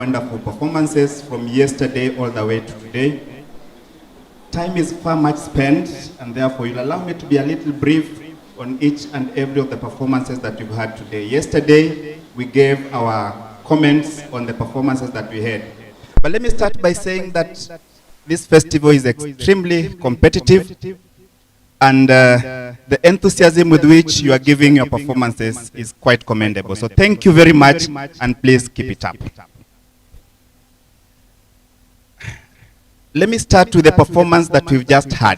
Wonderful performances from yesterday all the way to today. Time is far much spent, and therefore you'll allow me to be a little brief on each and every of the performances that you've had today. Yesterday, we gave our comments on the performances that we had. But let me start by saying that this festival is extremely competitive, and the enthusiasm with which you are giving your performances is quite commendable. So thank you very much, and please keep it up. Let me start with the performance that we've just had.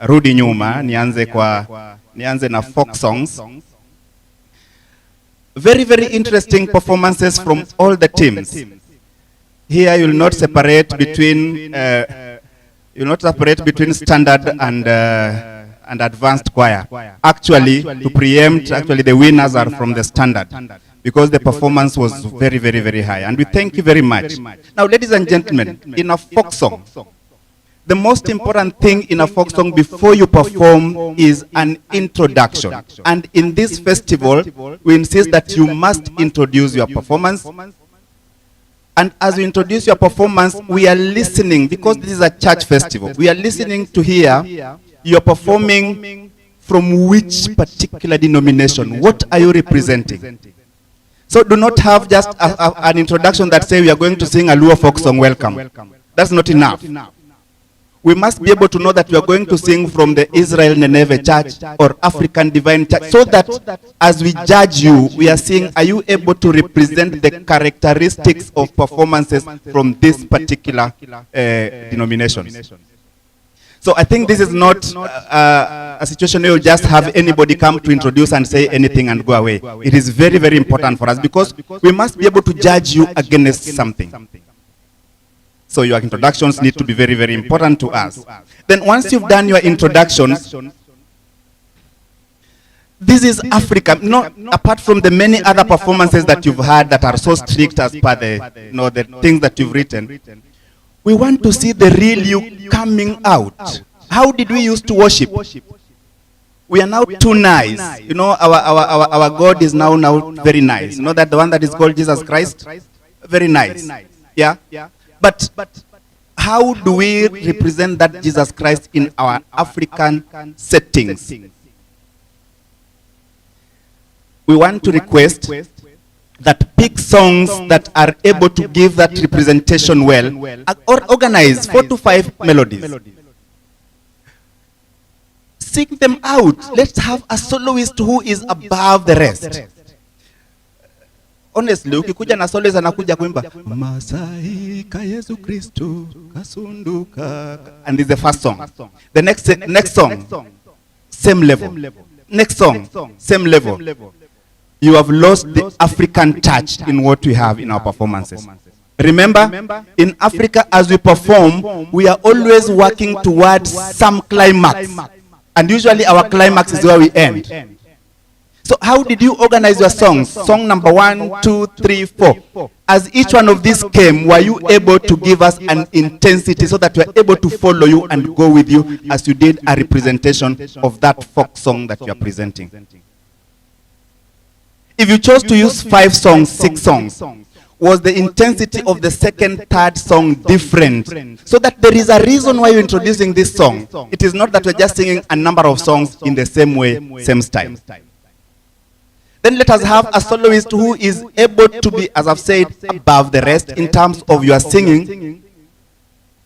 Rudi nyuma, nianze na folk songs. Very, very interesting performances from all the teams. Here you'll not separate between standard and advanced choir. Actually, to preempt, the winners are from the standard, because the performance was very, very, very high. And we thank you very much. Now, ladies and gentlemen, in a folk song, the most important thing in a folk song before you perform is an introduction. And in this festival, we insist that you must introduce your performance. And as you introduce your performance, we are listening, because this is a church festival, we are listening to hear you're performing from which particular denomination. What are you representing? So do not have just an introduction that says we are going to sing a Luo folk song, welcome. That's not enough. We must be able to know that we are going to sing from the Israel Nineveh Church or African Divine Church, so that as we judge you, we are seeing, are you able to represent the characteristics of performances from this particular denomination? So I think this is not a situation where you just have anybody come to introduce and say anything and go away. It is very, very important for us, because we must be able to judge you against something. So your introductions need to be very, very important to us. Then once you've done your introductions, this is Africa. Not apart from the many other performances that you've had that are so strict as per the things that you've written. We want to see the real you coming out. How did we used to worship? We are now too nice. You know, our God is now very nice. You know that the one that is called Jesus Christ? Very nice. Yeah? But how do we represent that Jesus Christ in our African settings? We want to request that pick songs that are able to give that representation well, or organize 4 to 5 melodies. Sing them out. Let's have a soloist who is above the rest. Honestly, ukikuja na soloist anakuja kuimba Masai ka Yesu Kristo kasunduka, and this is the first song. The next song, same level. Next song, same level. You have lost the African touch in what we have in our performances. Remember, in Africa, as we perform, we are always working towards some climax. And usually our climax is where we end. So how did you organize your songs? Song number 1, 2, 3, 4. As each one of these came, were you able to give us an intensity so that we are able to follow you and go with you as you did a representation of that folk song that you are presenting? If you chose to use 5 songs, 6 songs, was the intensity of the second, third song different? So that there is a reason why you're introducing this song. It is not that we're just singing a number of songs in the same way, same style. Then let us have a soloist who is able to be, as I've said, above the rest in terms of your singing.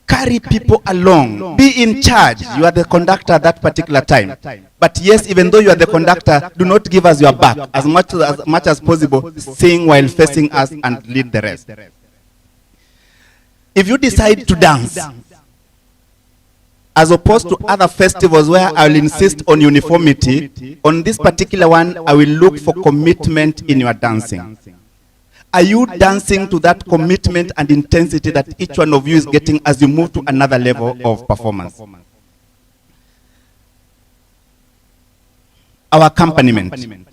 Carry people along. Be in charge. You are the conductor at that particular time. But yes, even though you are the conductor, do not give us your back. As much as possible, sing while facing us and lead the rest. If you decide to dance, as opposed to other festivals where I will insist on uniformity, on this particular one, I will look for commitment in your dancing. Are you dancing to that commitment and intensity that each one of you is getting as you move to another level of performance? Our accompaniment.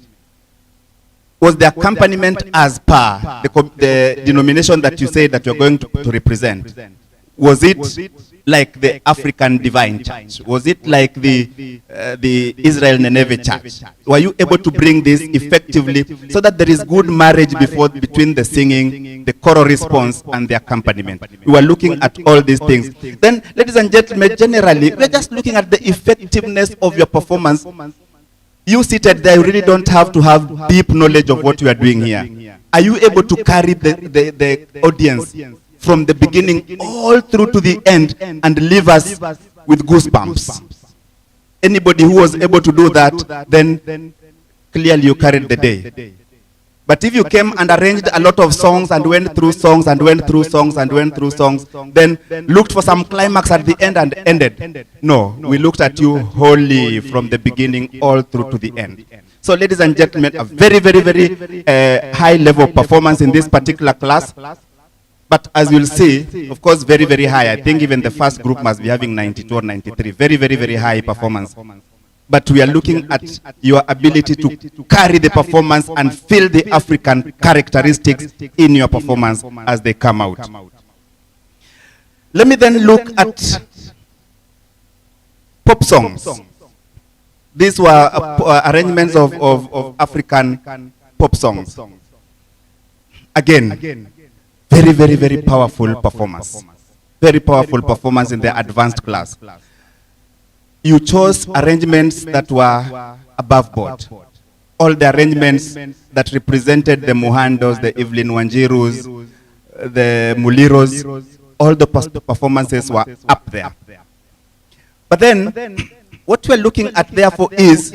Was the accompaniment as per the denomination that you say that you're going to represent? Was it like the African Divine Church? Was it like the Israel Nineveh Church? Were you able to bring this effectively so that there is good marriage between the singing, the choral response, and the accompaniment? We were looking at all these things. Then, ladies and gentlemen, generally, we're just looking at the effectiveness of your performance. You seated there, you really don't have to have deep knowledge of what you are doing here. Are you able to carry the audience from the beginning all through to the end and leave us with goosebumps? Anybody who was able to do that, then clearly you carried the day. But if you came and arranged a lot of songs and went through songs and went through songs and went through songs, then looked for some climax at the end and ended. No, we looked at you wholly from the beginning all through to the end. So ladies and gentlemen, a very, very, very high level performance in this particular class. But as you'll see, of course, very, very high. I think even the first group must be having 92 or 93. Very, very, very high performance. But we are looking at your ability to carry the performance and feel the African characteristics in your performance as they come out. Let me then look at pop songs. These were arrangements of African pop songs. Again, very, very, very powerful performance. Very powerful performance in the advanced class. You chose arrangements that were above board. All the arrangements that represented the Muhandos, the Evelyn Wanjirus, the Muliros, all the performances were up there. But then, what we're looking at therefore is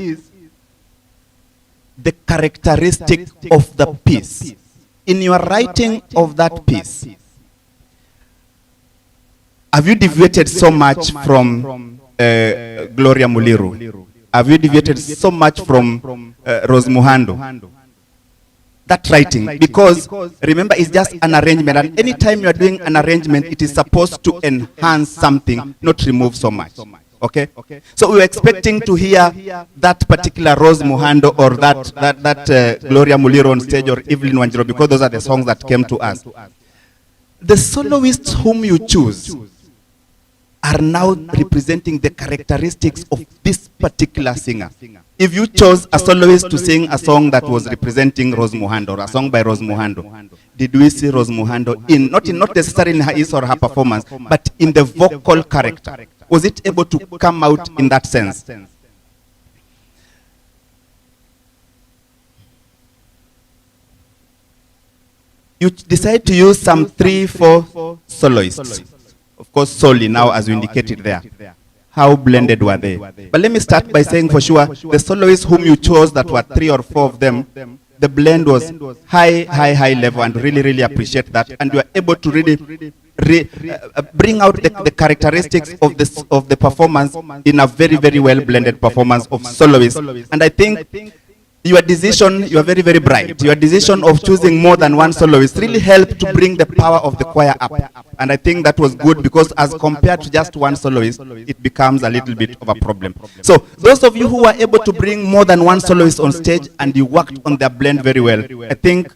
the characteristic of the piece. In your writing of that piece, have you deviated so much from Gloria Muliru? Have you deviated so much from Rose Muhando? That writing, because remember, it's just an arrangement, and anytime you are doing an arrangement, it is supposed to enhance something, not remove so much. Okay? So we were expecting to hear that particular Rose Muhando or that Gloria Muliru on stage, or Evelyn Wanjiru, because those are the songs that came to us. The soloists whom you choose are now representing the characteristics of this particular singer. If you chose a soloist to sing a song that was representing Rose Muhando, or a song by Rose Muhando, did we see Rose Muhando not necessarily in his or her performance, but in the vocal character? Was it able to come out in that sense? You decide to use some 3-4 soloists. Of course, solely now, as you indicated there. How blended were they? But let me start by saying for sure, the soloists whom you chose, that were 3 or 4 of them, the blend was high level, and really, really appreciate that. And you are able to really bring out the characteristics of the performance in a very, very well blended performance of soloists. And I think your decision, you are very, very bright. Your decision of choosing more than one soloist really helped to bring the power of the choir up. And I think that was good, because as compared to just one soloist, it becomes a little bit of a problem. So those of you who were able to bring more than one soloist on stage and you worked on their blend very well, I think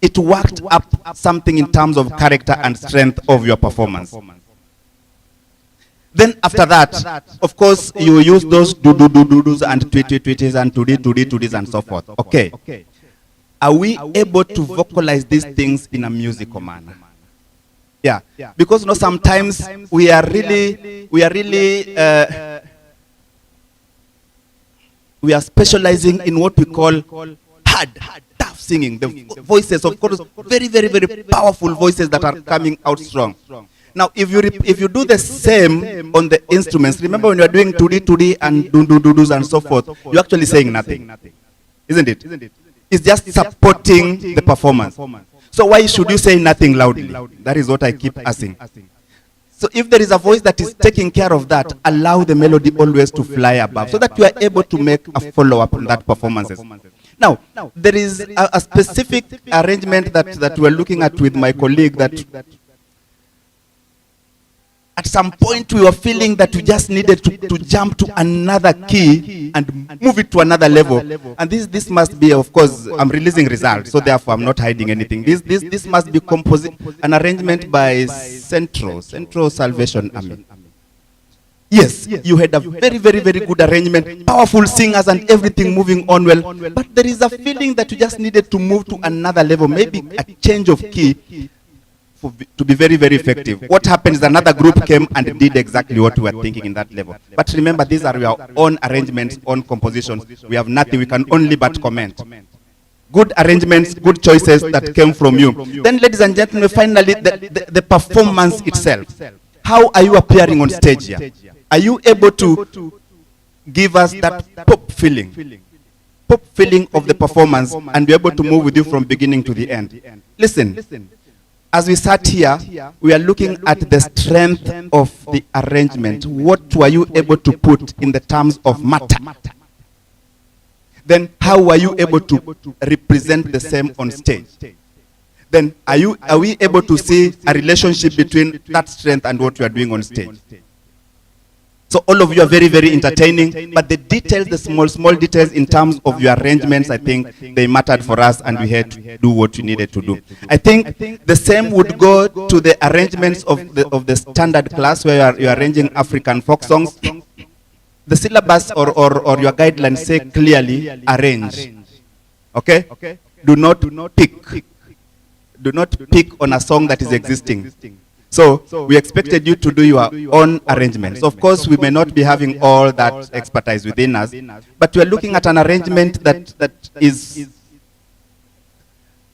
it worked up something in terms of character and strength of your performance. Then after that, of course, you use those do-do-do-do-dos and tweet-tweet-tweets and to-dee and so forth. Okay. Are we able to vocalize these things in a musical manner? Yeah. Because sometimes we are specializing in what we call hard, tough singing. The voices, of course, very, very, very powerful voices that are coming out strong. Now, if you do the same on the instruments, remember when you are doing 2D and do-do-do-dos and so forth, you're actually saying nothing, isn't it? It's just supporting the performance. So why should you say nothing loudly? That is what I keep asking. So if there is a voice that is taking care of that, allow the melody always to fly above, so that you are able to make a follow-up on that performances. Now, there is a specific arrangement that we're looking at with my colleague, that At some point, we were feeling that we just needed to jump to another key and move it to another level. And this must be, of course, I'm releasing results, so therefore I'm not hiding anything. This must be an arrangement by Central Salvation Army. Yes, you had a very, very, very good arrangement, powerful singers and everything moving on well. But there is a feeling that you just needed to move to another level, maybe a change of key to be very, very effective. What happened is another group came and did exactly what we were thinking in that level. But remember, these are our own arrangements, own compositions. We have nothing, we can only but comment. Good arrangements, good choices that came from you. Then, ladies and gentlemen, finally, the performance itself. How are you appearing on stage here? Are you able to give us that pop feeling of the performance, and be able to move with you from beginning to the end? Listen, as we sat here, we are looking at the strength of the arrangement. What were you able to put in the terms of matter? Then how were you able to represent the same on stage? Then are we able to see a relationship between that strength and what we are doing on stage? So all of you are very, very entertaining, but the details, the small details in terms of your arrangements, I think they mattered for us, and we had to do what we needed to do. I think the same would go to the arrangements of the standard class, where you are arranging African folk songs. The syllabus or your guidelines say clearly arrange. Okay? Do not pick. Do not pick on a song that is existing. So we expected you to do your own arrangements. Of course, we may not be having all that expertise within us, but we are looking at an arrangement that is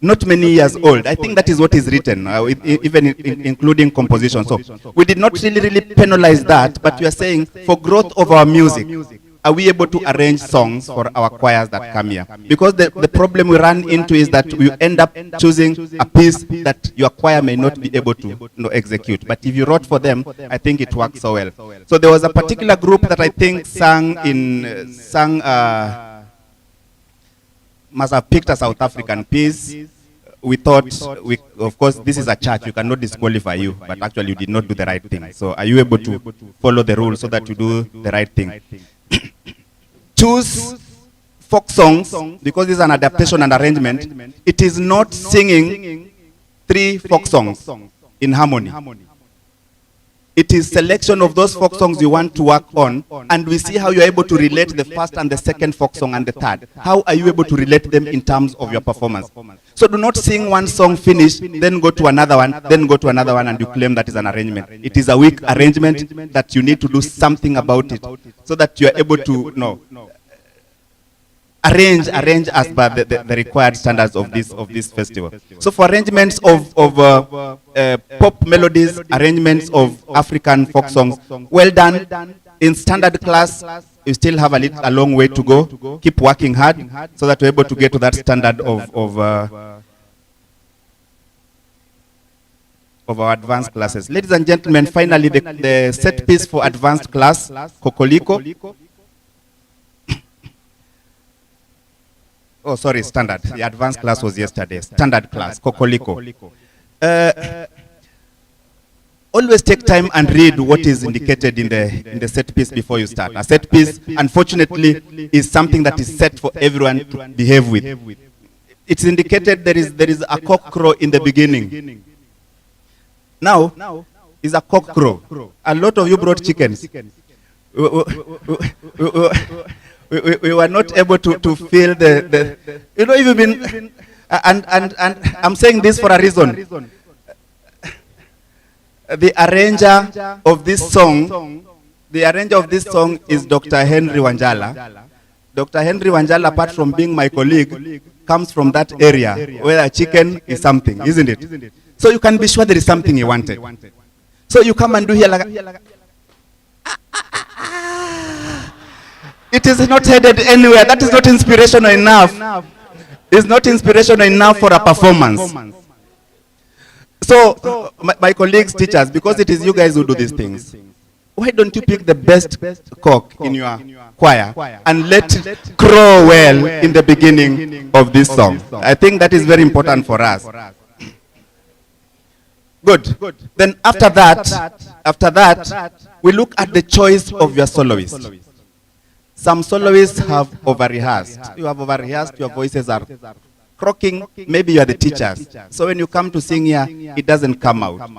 not many years old. I think that is what is written, even including composition. So we did not really penalize that, but we are saying for growth of our music, are we able to arrange songs for our choirs that come here? Because the problem we run into is that we end up choosing a piece that your choir may not be able to execute. But if you wrote for them, I think it works so well. So there was a particular group that I think must have picked a South African piece. We thought, of course, this is a church, you cannot disqualify you, but actually you did not do the right thing. So are you able to follow the rules so that you do the right thing? Choose folk songs, because this is an adaptation and arrangement. It is not singing 3 folk songs in harmony. It is selection of those folk songs you want to work on, and we see how you're able to relate the first and the second folk song and the third. How are you able to relate them in terms of your performance? So do not sing one song, finish, then go to another one, then go to another one, and you claim that is an arrangement. It is a weak arrangement that you need to do something about it, so that you are able to arrange as per the required standards of this festival. So for arrangements of pop melodies, arrangements of African folk songs, well done. In standard class, you still have a long way to go. Keep working hard so that you're able to get to that standard of our advanced classes. Ladies and gentlemen, finally the set piece for advanced class, Kokoliko. Oh, sorry, standard. The advanced class was yesterday. Standard class, Kokoliko. Always take time and read what is indicated in the set piece before you start. A set piece, unfortunately, is something that is set for everyone to behave with. It's indicated there is a cock crow in the beginning. Now, is a cock crow. A lot of you brought chickens. We were not able to feel if you've been, and I'm saying this for a reason. The arranger of this song is Dr. Henry Wanjala. Dr. Henry Wanjala, apart from being my colleague, comes from that area where a chicken is something, isn't it? So you can be sure there is something he wanted. So you come and do here like it is not headed anywhere. That is not inspirational enough. It's not inspirational enough for a performance. So, my colleagues, teachers, because it is you guys who do these things, why don't you pick the best cock in your choir and let crow well in the beginning of this song? I think that is very important for us. Good. Then after that, we look at the choice of your soloist. Some soloists have over-rehearsed. You have over-rehearsed, your voices are croaking, maybe you are the teachers. So when you come to sing here, it doesn't come out.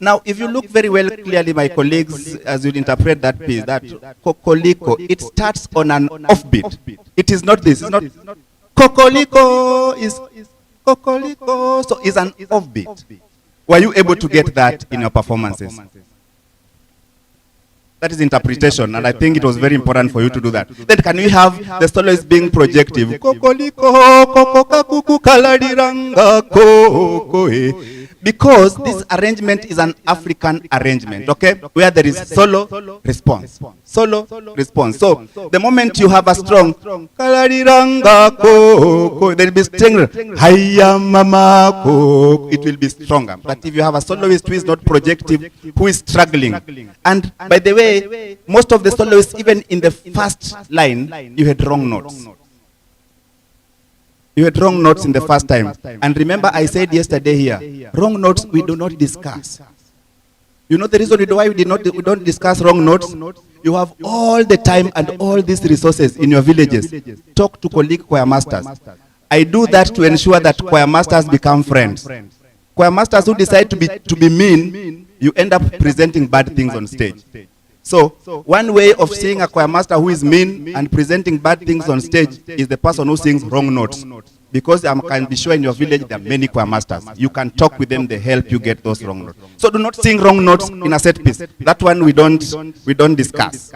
Now, if you look very well clearly, my colleagues, as you interpret that piece, that kokoliko, it starts on an offbeat. It is not this. It's not kokoliko, is kokoliko. So it's an offbeat. Were you able to get that in your performances? That is interpretation, and I think it was very important for you to do that. Then can we have the soloist being projective? Kokoliko, kokokakuku kaladiranga kokoe. Because this arrangement is an African arrangement, okay? Where there is solo, response. Solo, response. So, the moment you have a strong, kaladiranga ko, there will be stronger, haya mama ko, it will be stronger. But if you have a soloist who is not projective, who is struggling, and by the way, most of the soloists, even in the first line, you had wrong notes. You had wrong notes in the first time. And remember I said yesterday here, wrong notes we do not discuss. You know the reason why we don't discuss wrong notes? You have all the time and all these resources in your villages. Talk to colleague choir masters. I do that to ensure that choir masters become friends. Choir masters who decide to be mean, you end up presenting bad things on stage. So, one way of seeing a choir master who is mean and presenting bad things on stage is the person who sings wrong notes. Because I can be sure in your village there are many choir masters. You can talk with them, they help you get those wrong notes. So do not sing wrong notes in a set piece. That one we don't discuss.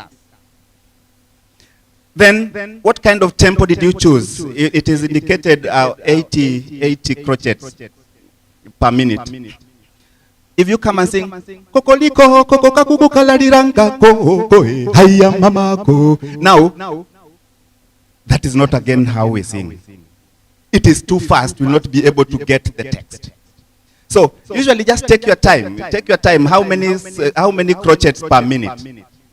Then, what kind of tempo did you choose? It is indicated 80 crotchets per minute. If you come and sing, kokoliko, kokokakuku kaladiranga ko, haya mama ko. Now, that is not again how we sing. It is too fast, we will not be able to get the text. So, usually just take your time. Take your time, how many crotchets per minute?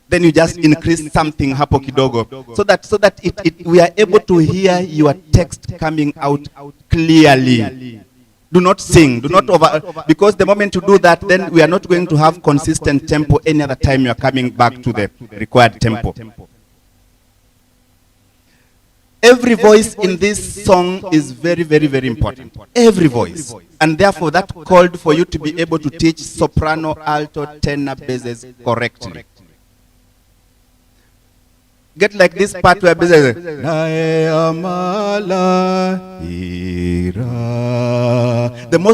Then you just increase something hapo kidogo, so that we are able to hear your text coming out clearly. Do not sing, do not because the moment you do that, then we are not going to have consistent tempo any other time you are coming back to the required tempo. Every voice in this song is very, very, very important. Every voice. And therefore that called for you to be able to teach soprano, alto, tenor, basses correctly. Get like this part where basses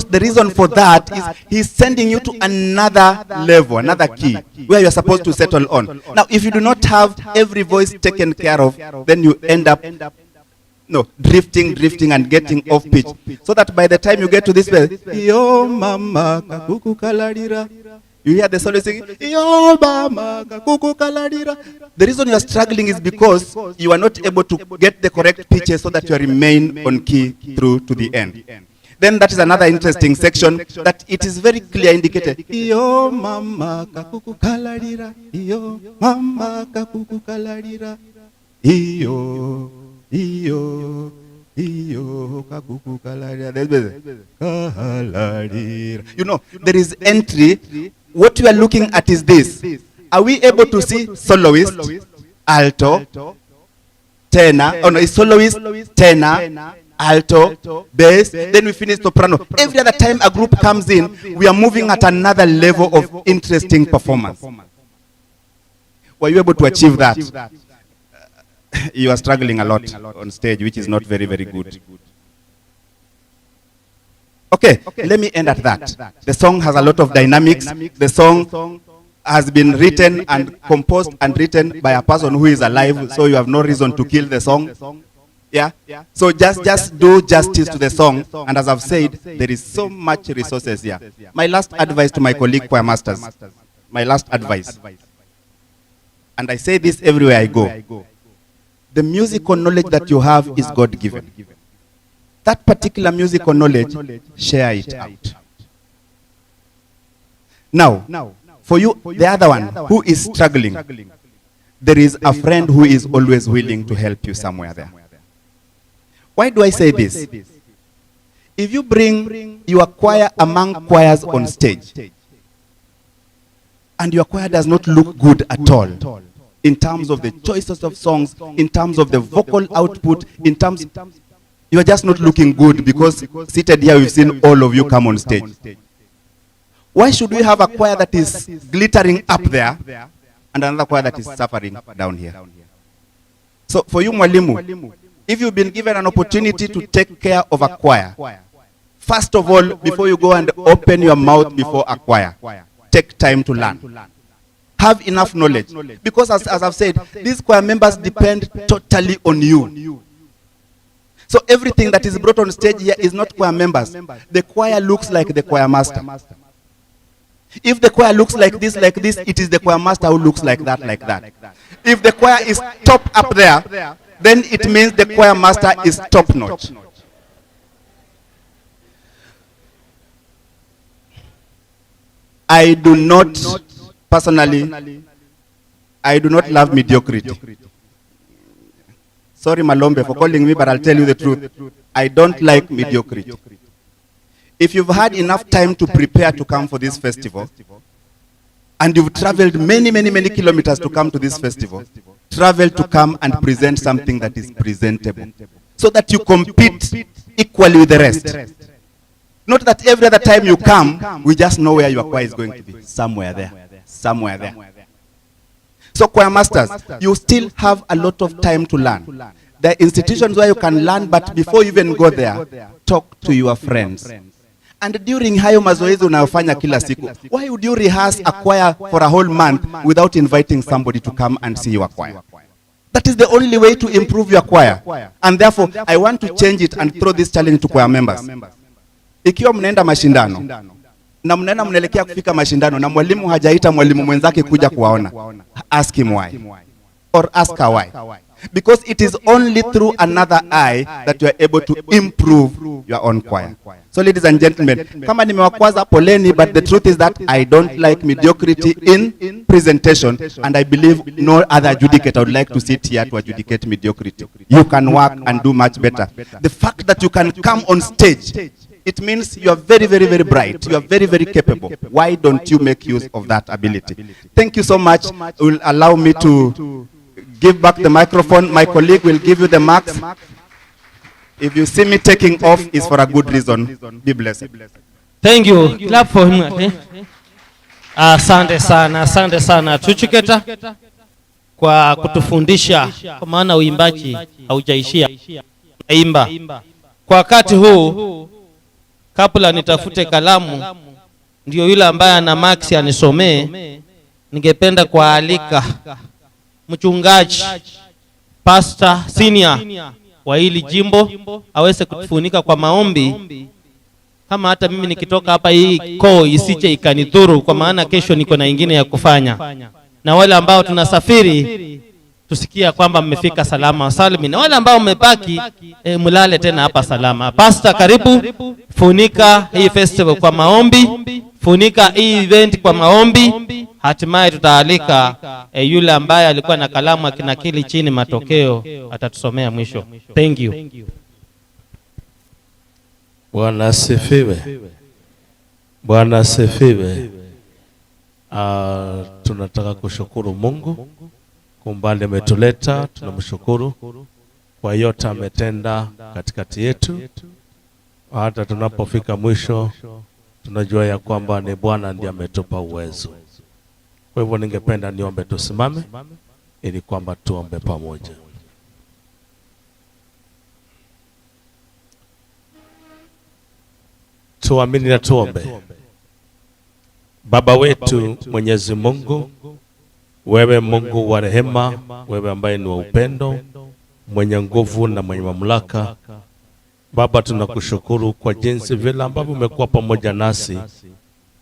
the reason for that is he's sending you to another level, another key, where you're supposed to settle on. Now, if you do not have every voice taken care of, then you end up drifting and getting off pitch. So that by the time you get to this place, yo mama kakuku kaladira, you hear the solo singing, yo mama kakuku kaladira. The reason you are struggling is because you are not able to get the correct pitches so that you remain on key through to the end. Then that is another interesting section that it is very clear indicated. Iyo mama kakuku kaladira, iyo mama kakuku kaladira, iyo kakuku kaladira. You know, there is entry. What we are looking at is this. Are we able to see soloist, alto, tenor, soloist, tenor, alto, bass, then we finish soprano. Every other time a group comes in, we are moving at another level of interesting performance. Were you able to achieve that? You are struggling a lot on stage, which is not very, very good. Okay, let me end at that. The song has a lot of dynamics. The song has been written and composed and written by a person who is alive, so you have no reason to kill the song. Yeah? So just do justice to the song, and as I've said, there is so much resources here. My last advice to my colleague choir masters, my last advice, and I say this everywhere I go, the musical knowledge that you have is God-given. That particular musical knowledge, share it out. Now, for you, the other one, who is struggling, there is a friend who is always willing to help you somewhere there. Why do I say this? If you bring your choir among choirs on stage, and your choir does not look good at all, in terms of the choices of songs, in terms of the vocal output, in terms, you are just not looking good, because seated here we've seen all of you come on stage. Why should we have a choir that is glittering up there and another choir that is suffering down here? So for you, mwalimu, if you've been given an opportunity to take care of a choir, first of all, before you go and open your mouth before a choir, take time to learn. Have enough knowledge. Because as I've said, these choir members depend totally on you. So everything that is brought on stage here is not choir members. The choir looks like the choir master. If the choir looks like this, it is the choir master who looks like that, like that. If the choir is top up there, then it means the choir master is top notch. I do not, personally, I do not love mediocrity. Sorry, Malombe, for calling me, but I'll tell you the truth. I don't like mediocrity. If you've had enough time to prepare to come for this festival, and you've traveled many, many, many kilometers to come to this festival, travel to come and present something that is presentable, so that you compete equally with the rest. Not that every other time you come, we just know where your choir is going to be. Somewhere there. Somewhere there. So choir masters, you still have a lot of time to learn. There are institutions where you can learn, but before you even go there, talk to your friends. And during hayo mazoezi unayofanya kila siku, why would you rehearse a choir for a whole month without inviting somebody to come and see your choir? That is the only way to improve your choir. And therefore, I want to change it and throw this challenge to choir members. Ikiwa mnaenda mashindano, na mnaenda mnaelekea kufika mashindano, na mwalimu hajaita mwalimu mwenzake kuja kuwaona, ask him why. Or ask her why. Because it is only through another eye that you are able to improve your own choir. So ladies and gentlemen, kama nimewakwaza poleni, but the truth is that I don't like mediocrity in presentation, and I believe no other adjudicator would like to sit here to adjudicate mediocrity. You can work and do much better. The fact that you can come on stage, it means you are very, very, very bright. You are very, very capable. Why don't you make use of that ability? Thank you so much. It will allow me to give back the microphone. My colleague will give you the marks. If you see me taking off, it's for a good reason. Be blessed. Thank you. Clap for him. Asante sana, asante sana Tuchiketa kwa kutufundisha, kwa maana uimbaji haujaishia. Naimba. Kwa wakati huu, kabla nitafute kalamu, ndio yule ambaye ana max anisomee, ningependa kualika mchungaji pastor senior wa hili jimbo aweze kutufunika kwa maombi, kama hata mimi nikitoka hapa hii koo isiche ikanidhuru, kwa maana kesho niko na ingine ya kufanya. Na wale ambao tunasafiri tusikia kwamba mmefika salama salimi, na wale ambao mmebaki mulale tena hapa salama. Pastor, karibu, funika hii festival kwa maombi, funika hii event kwa maombi. Hatimaye tutaalika yule ambaye alikuwa na kalamu akinakili chini matokeo, atatusomea mwisho. Thank you. Bwana asifiwe. Bwana asifiwe. Tunataka kushukuru Mungu kwa umbali ametuleta. Tunamshukuru kwa yote ametenda katikati yetu. Hata tunapofika mwisho, tunajua ya kwamba ni Bwana ndiye ametupa uwezo. Kwa hivyo ningependa niombe tusimame ili kwamba tuombe pamoja. Tuamini na tuombe. Baba wetu Mwenyezi Mungu, wewe Mungu wa rehema, wewe ambaye ni wa upendo, mwenye nguvu na mwenye mamlaka, Baba tunakushukuru kwa jinsi vile ambavyo umekuwa pamoja nasi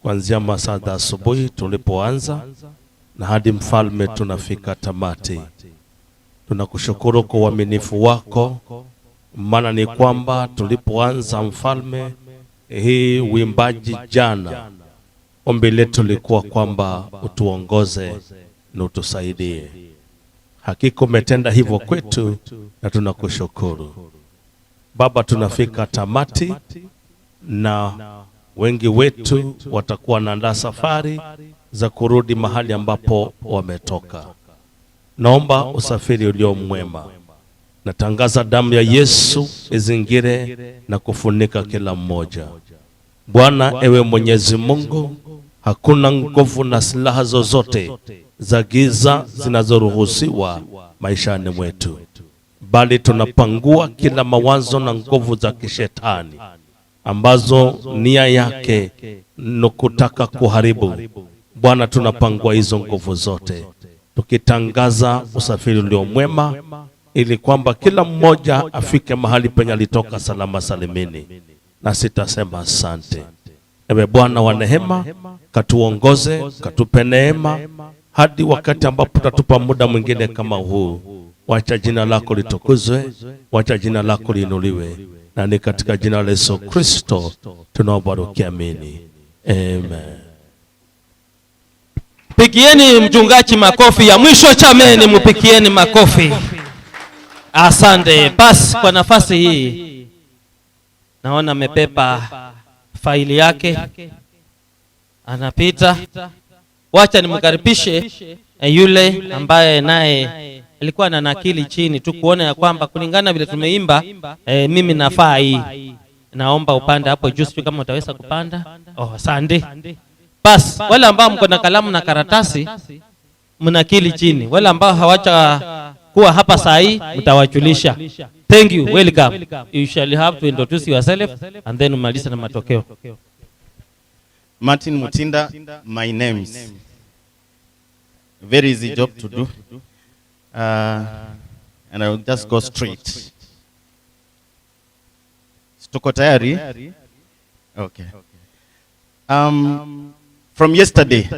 kuanzia masaa ya asubuhi tulipoanza na hadi mfalme tunafika tamati. Tunakushukuru kwa uaminifu wako, maana ni kwamba tulipoanza mfalme hii uimbaji jana, ombi letu lilikuwa kwamba utuongoze na utusaidie. Hakika umetenda hivyo kwetu na tunakushukuru. Baba tunafika tamati, na wengi wetu watakuwa wanaandaa safari za kurudi mahali ambapo wametoka. Naomba usafiri ulio mwema. Natangaza damu ya Yesu izingire na kufunika kila mmoja. Bwana, ewe Mwenyezi Mungu, hakuna nguvu na silaha zozote za giza zinazoruhusiwa maishani mwetu, bali tunapangua kila mawazo na nguvu za kishetani ambazo nia yake ni kutaka kuharibu. Bwana, tunapangua hizo nguvu zote, tukitangaza usafiri ulio mwema, ili kwamba kila mmoja afike mahali penye alitoka salama salimini. Na sitasema asante. Ewe Bwana wa neema, katuongoze, katupe neema hadi wakati ambapo tutatupa muda mwingine kama huu. Wacha jina lako litukuzwe, wacha jina lako liinuliwe, na ni katika jina la Yesu Kristo tunaomba tukiamini. Amen. Pigieni mchungaji makofi ya mwisho, chameni mupikieni makofi. Asante. Basi kwa nafasi hii naona amepepa faili yake anapita. Wacha nimkaribishe yule ambaye naye alikuwa na nakili chini tu kuona ya kwamba kulingana vile tumeimba mimi nafaa hii. Naomba upande hapo juu, sio kama utaweza kupanda. Asante. Basi wale ambao mko na kalamu na karatasi mnakili chini. Wale ambao hawacha kuwa hapa saa hii mtawajulisha. Thank you. Welcome. You shall have to introduce yourself and then umaliza na matokeo. Martin Mutinda, my names. Very easy job to do. And I will just go straight. Tuko tayari? Okay. From yesterday,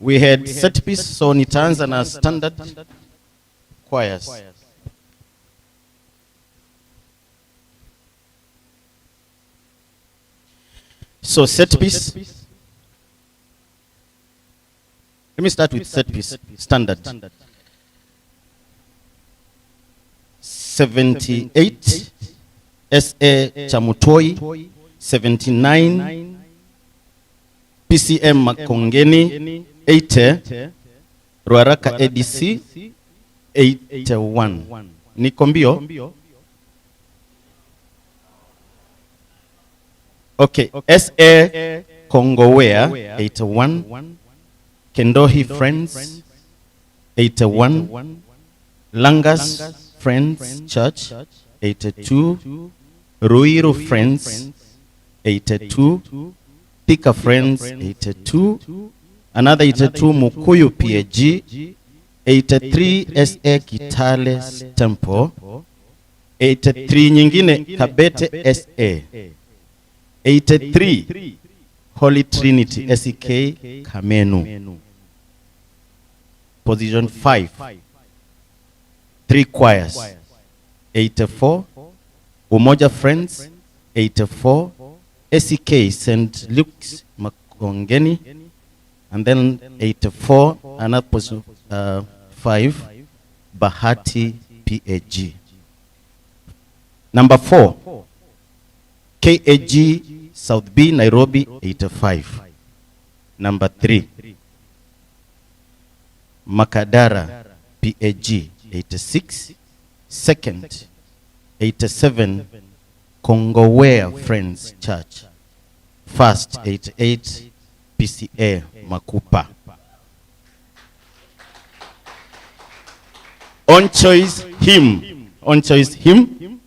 we had set piece, so nitaanza na standard choirs. So set piece. Let me start with set piece, standard. 78, SA Chamutoi, 79, PCM Makongeni, 80, Ruaraka ADC, 81. Nikombio? Okay, SA Kongowea, 81, Kendohi Friends, 81, Langas Friends Church, 82, Ruiru Friends, 82, Thika Friends, 82, another 82, Mukuyu PAG, 83, SA Kitale Temple, 83 nyingine Kabete SA, 83 Holy Trinity SEK Kamenu. Position 5, 3 choirs, 84 Umoja Friends, 84 SEK St. Luke's Makongeni, and then 84 another position 5 Bahati PAG. Number 4 KAG South B Nairobi, 85. Number 3 Makadara PAG, 86. Second 87 Kongowea Friends Church. First 88 PCA Makupa. On choice hymn. On choice hymn.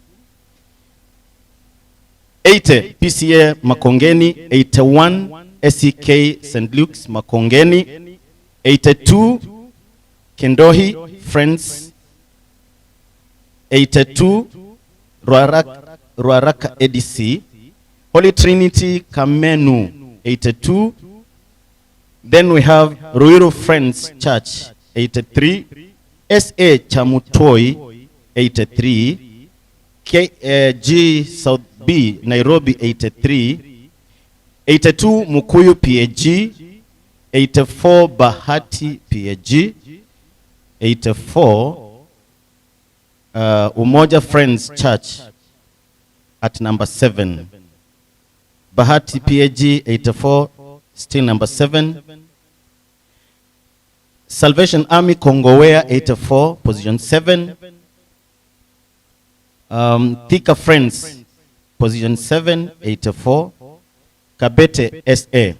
80 PCA Makongeni, 81 SEK St. Luke's Makongeni, 82 Kendohi Friends, 82 Ruaraka ADC, Holy Trinity Kamenu, 82. Then we have Ruiru Friends Church, 83, SA Chamutoi, 83, KG South B Nairobi, 83, 82 Mukuyu PAG, 84 Bahati PAG, 84 Umoja Friends Church at number 7, Bahati PAG 84, still number 7. Salvation Army Kongowea 84, position 7. Thika Friends, position 7, 84. Kabete SA,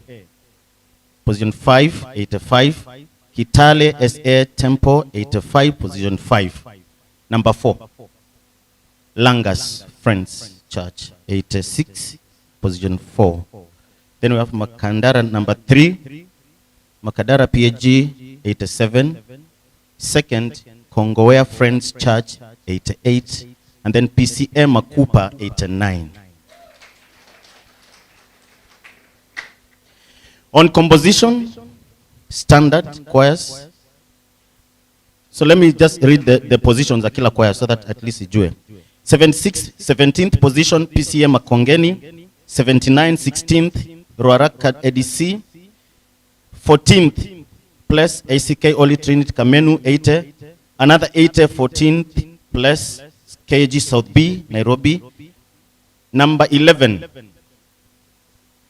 position 5, 85. Kitale SA Temple 85, position 5. Number 4. Langas Friends Church 86, position 4. Then we have Makandara number 3. Makadara PAG 87. Second, Kongowea Friends Church 88. And then PCA Makupa 89. On composition, standard choirs. So let me just read the positions of kila choir so that at least ijue. 17th position PCA Makongeni. 79, 16th Ruaraka ADC. 14th place ACK Holy Trinity Kamenu 80. Another 80, 14th place KG South B Nairobi. Number 11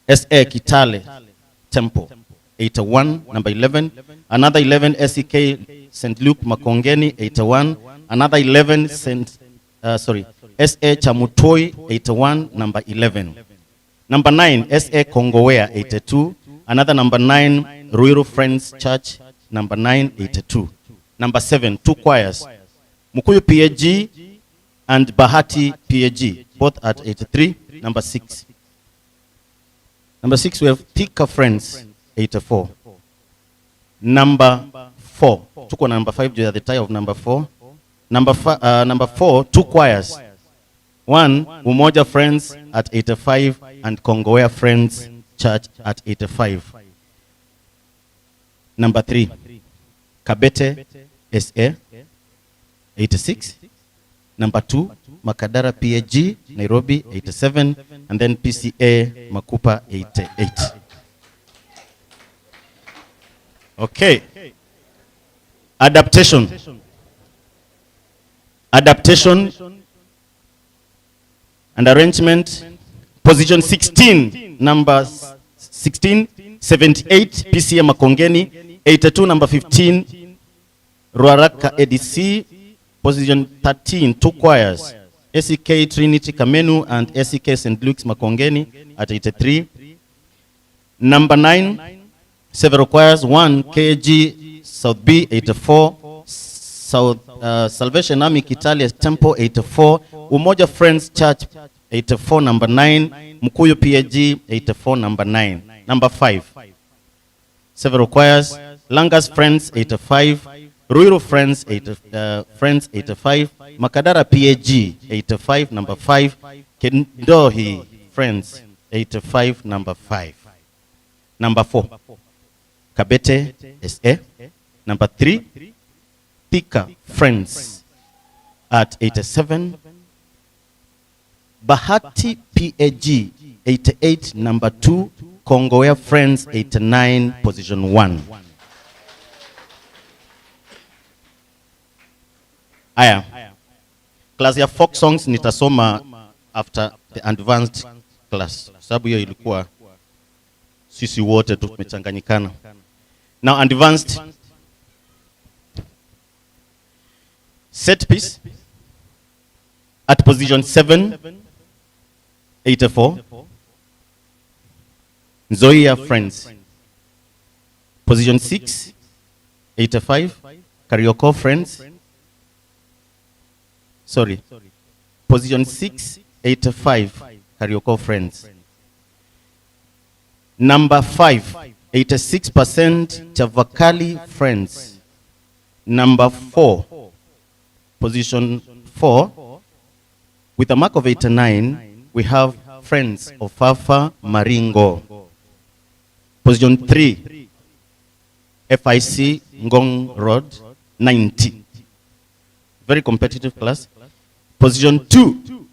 SA Kitale Temple 81, number 11. Another 11 SEK St. Luke Makongeni 81. Another 11 SA Chamutoi 81, number 11. Number 9 SA Kongowea 82. Another number 9 Ruiru Friends Church, number 9 82. Number 7 2 choirs, Mukuyu PAG and Bahati PAG, both at 83. Number 6 we have Thika Friends 84. Number 4 tuko number 5 at the tie of number 4. Number 4 2 choirs, 1 Umoja Friends at 85 and Kongowea Friends Church at 85. Number 3 Kabete SA 86. Number 2 Makadara PAG Nairobi 87. And then PCA Makupa 88. Okay. Adaptation and arrangement. Position 16, number 16, 78 PCA Makongeni. 82, number 15 Ruaraka ADC. Position 13, 2 choirs, SEK Trinity Kamenu and SEK St. Luke's Makongeni at 83. Number 9, several choirs, 1 KG South B 84, Salvation Army Kitale Temple 84, Umoja Friends Church 84, number 9, Mukuyu PAG 84, number 9. Number 5, several choirs, Langas Friends 85, Ruiru Friends 85, Makadara PAG 85, number 5, Kendohi Friends 85, number 5. Number 4, Kabete SA. Number 3, Thika Friends at 87, Bahati PAG 88, number 2, Kongowea Friends 89, position 1. Aya. Class ya folk songs nitasoma after the advanced class. Sababu hiyo ilikuwa sisi wote tumechanganyikana. Now advanced set piece at position 7, 84. Zoya Friends. Position 6, 85. Karioko Friends. Position 6, 85. Karioko Friends. Number 5, 86% Chavakali Friends. Number 4, position 4, with a mark of 89, we have Friends of Fafa Maringo. Position 3, FIC Ngong Road, 90. Very competitive class. Position 2,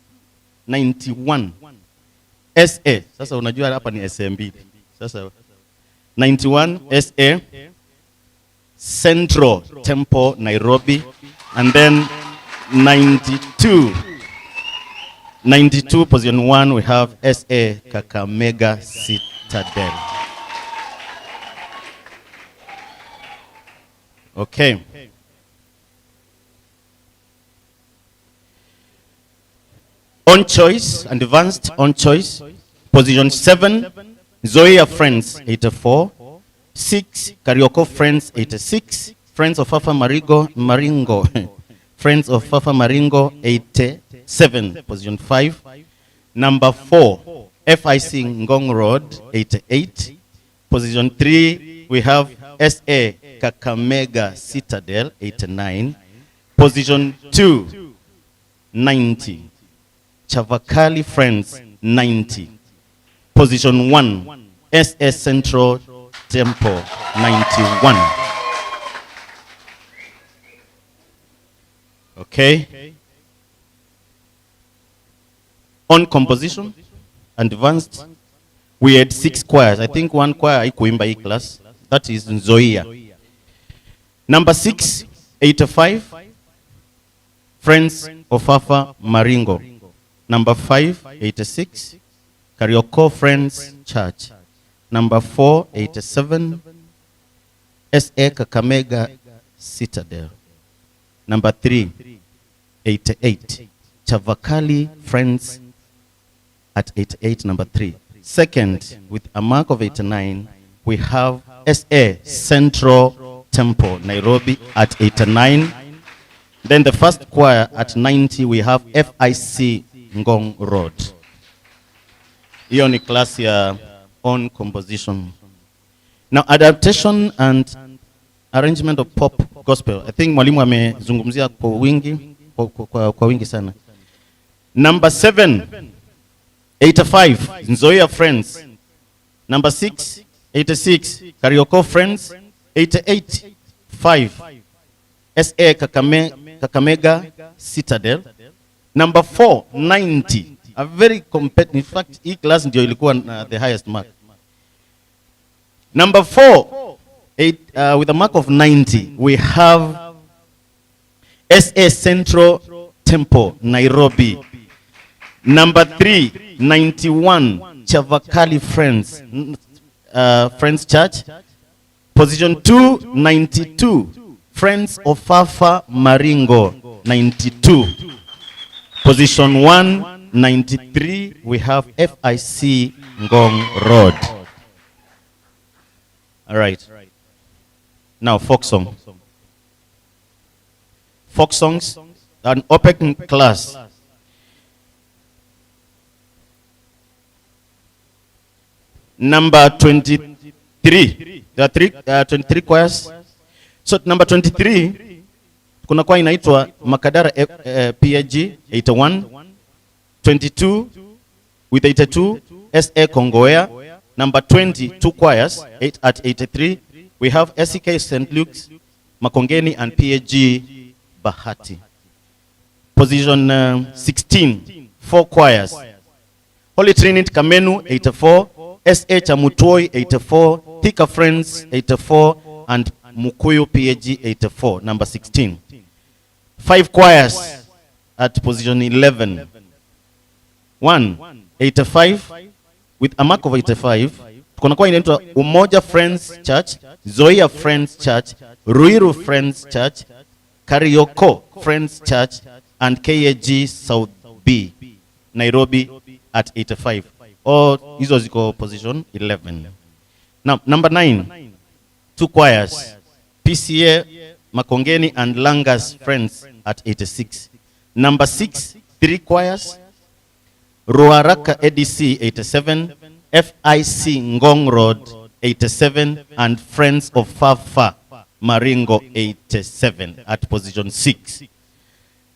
91. SA. Sasa unajua hapa ni SMB. Sasa 91 SA Central Temple Nairobi, and then 92 92, position 1, we have SA Kakamega Citadel. Okay. On choice, advanced on choice. Position 7, Zoya Friends, 84. 6, Karioko Friends, 86. Friends of Fafa Maringo. Friends of Fafa Maringo, 87. Position 5. Number 4, FIC Ngong Road, 88. Position 3, we have SA Kakamega Citadel, 89. Position 2, 90. Chavakali Friends, 90. Position 1, SS Central Temple, 91. Okay. On composition, advanced, we had 6 choirs. I think 1 choir haikuimba hii class. That is Nzoia. Number 6, 85. Friends of Fafa Maringo. Number 5, 86. Karioko Friends Church. Number 4, 87. SA Kakamega Citadel. Number 3, 88. Chavakali Friends at 88, number 3. Second, with a mark of 89, we have SA Central Temple, Nairobi at 89. Then the first choir at 90, we have FIC Ngong Road. Hiyo ni class ya on composition. Now adaptation and arrangement of pop gospel. I think mwalimu amezungumzia kwa wingi, kwa wingi sana. Number 7, 85, Nzoia Friends. Number 6, 86, Karioko Friends. 88, 5, SA Kakamega Citadel. Number 4, 90, a very competitive, in fact, hii class ndio ilikuwa the highest mark. Number 4, with a mark of 90, we have SA Central Temple, Nairobi. Number 3, 91, Chavakali Friends, Friends Church. Position 2, 92, Friends of Fafa Maringo, 92. Position 1, 93, we have FIC Ngong Road. All right. Now, folk song. Folk songs, an open class. Number 23. There are 23 choirs. So number 23, kuna kwa inaitwa Makadara PAG 81. 22 with 82, SA Kongowea. Number 20, 2 choirs at 83. We have SEK St. Luke's, Makongeni, and PAG Bahati. Position 16, 4 choirs. Holy Trinity Kamenu 84, SA Chamutoi 84, Thika Friends 84, and Mukuyu PAG 84, number 16. 5 choirs at position 11. 1, 85, with a mark of 85. Kuna kwa inaitwa Umoja Friends Church, Zoya Friends Church, Ruiru Friends Church, Karioko Friends Church, and KAG South B, Nairobi at 85. All hizo ziko position 11. Now, number 9, 2 choirs. PCA, Makongeni, and Langas Friends at 86. Number 6, 3 choirs. Ruaraka ADC 87, FIC Ngong Road 87, and Friends of Fafa Maringo 87 at position 6.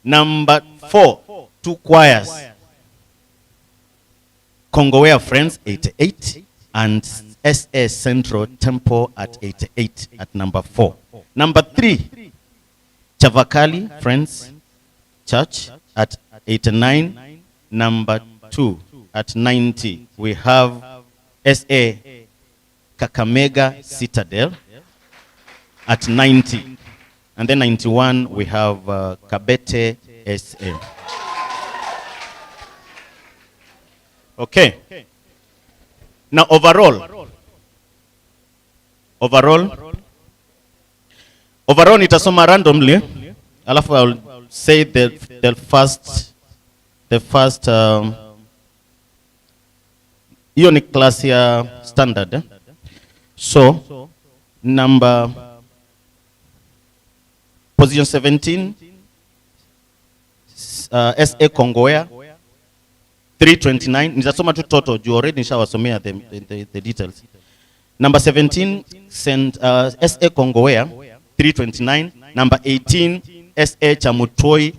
Number 4, 2 choirs. Kongowea Friends 88, and SA Central Temple at 88 at number 4. Number 3, Chavakali Friends Church at 89. Number 2, at 90, we have SA Kakamega Citadel at 90. And then 91, we have Kabete SA. Okay. Now overall nitasoma randomly, alafu I'll say the first hiyo ni class ya standard. So number position 17 SA Kongowea 329. Nitasoma tu total, you already nishawasomea the details. Number 17 SA Kongowea 329. Number 18 SA Chamutoi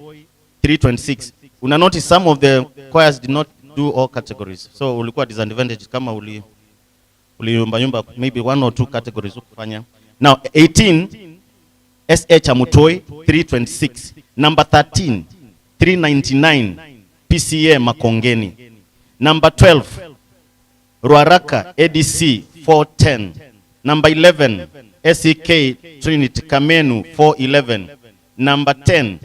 326. Una notice some of the choirs did not do all categories, so ulikuwa disadvantage kama uliumba maybe one or two categories ukufanya. Now 18 SA Chamutoi 326. Number 13 399 PCA Makongeni. Number 12 Ruaraka ADC 410. Number 11 SEK Trinity Kamenu 411. Number 10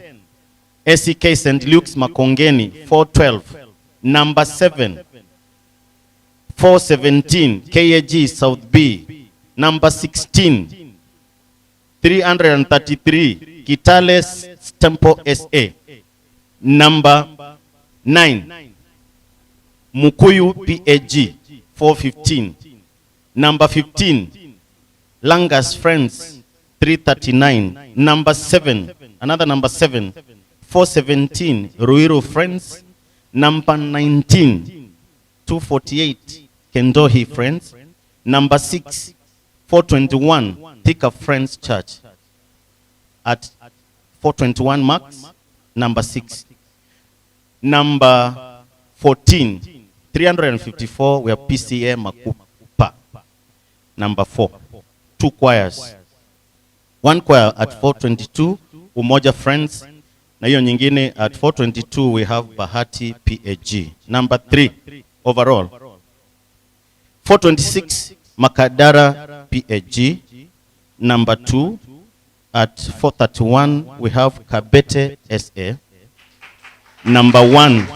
SEK St. Luke's Makongeni 412. Number 7 417 KAG South B. Number 16 333 Kitales Temple SA. Number 9 Mukuyu PAG 415. Number 15 Langas Friends 339. Number 7, another number 7 417 Ruiru Friends. Number 19 248 Kendohi Friends. Number 6 421 Thika Friends Church at 421 marks. Number 6. Number 14 354 were PCA Makupa. Number 4 2 choirs, one choir at 422 Umoja Friends, na hiyo nyingine at 422 we have Bahati PAG. Number 3 overall 426 Makadara PAG. Number 2 at 431 we have Kabete SA. Number 1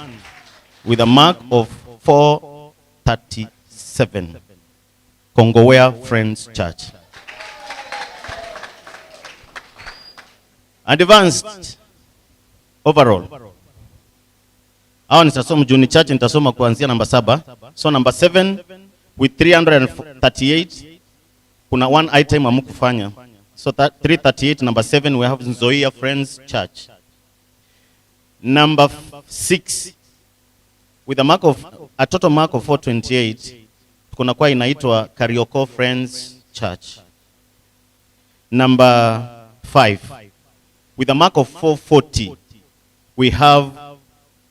with a mark of 437 Kongowea Friends Church. Advanced overall. Hawa nitasoma Juni Church, nitasoma kuanzia number 7. So number 7 with 338. Kuna one item amukufanya. So that 338, number 7 we have Nzoia Friends Church. Number 6 with a total mark of 428. Kuna kwa inaitwa Karioko Friends Church. Number 5 with a mark of 440 we have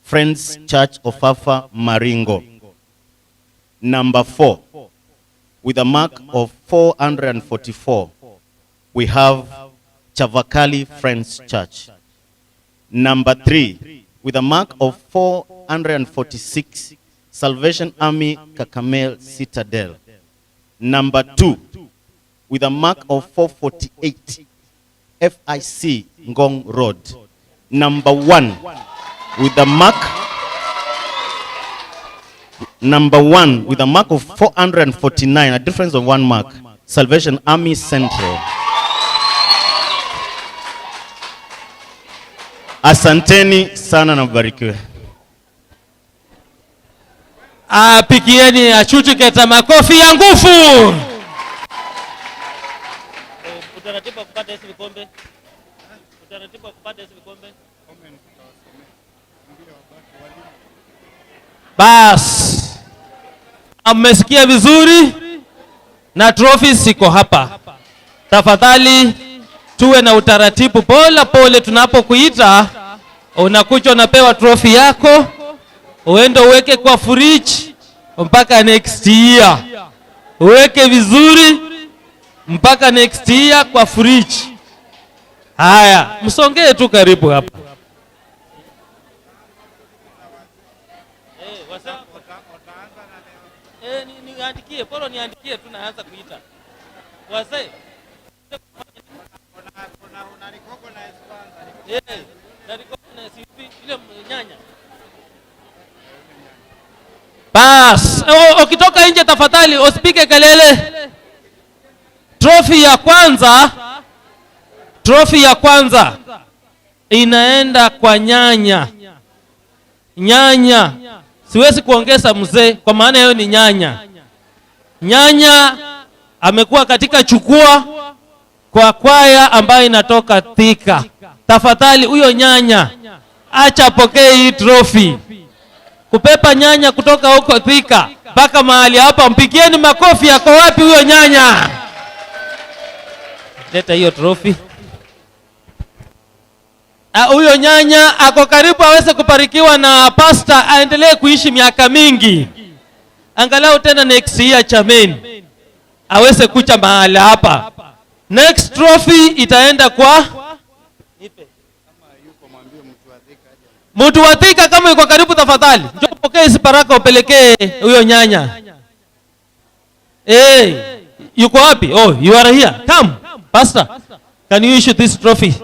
Friends Church of Afa Maringo. Number 4 with a mark of 444 we have Chavakali Friends Church. Number 3 with a mark of 446 Salvation Army Kakamel Citadel. Number 2 with a mark of 448 FIC Ngong Road. Number 1 with a mark of 449, a difference of 1 mark, Salvation Army Central. Asanteni sana na mbarikiwe. Pigieni Achuchiketa makofi ya nguvu. Utaratibu kupata hizi vikombe. Bas. Mmesikia vizuri na trophies ziko hapa. Tafadhali tuwe na utaratibu, pole tunapokuita unakuja unapewa trophy yako, uende uweke kwa fridge mpaka next year. Uweke vizuri mpaka next year kwa fridge. Haya, msongee tu karibu hapa. Niandikie tunaanza kuita. Wazee. Una recognize kwanza. Na recognize ile nyanya. Bas, ukitoka nje tafadhali usipige kelele. Trophy ya kwanza inaenda kwa nyanya. Nyanya. Siwezi kuongeza mzee kwa maana yeye ni nyanya. Nyanya amekuwa katika chukua kwa kwaya ambayo inatoka Thika. Tafadhali huyo nyanya acha pokee hii trophy. Kupepa nyanya kutoka huko Thika mpaka mahali hapa, mpigieni makofi. Yako wapi huyo nyanya? Leta hiyo trophy. Huyo nyanya ako karibu aweze kubarikiwa na pastor, aendelee kuishi miaka mingi. Angalau tena next year chameni aweze kucha mahali hapa. Next trophy itaenda kwa mtu wa Thika. Kama yuko karibu tafadhali njoo pokea hizi baraka upelekee huyo nyanya. Yuko wapi? Oh, you are here. Come, pastor. Can you issue this trophy?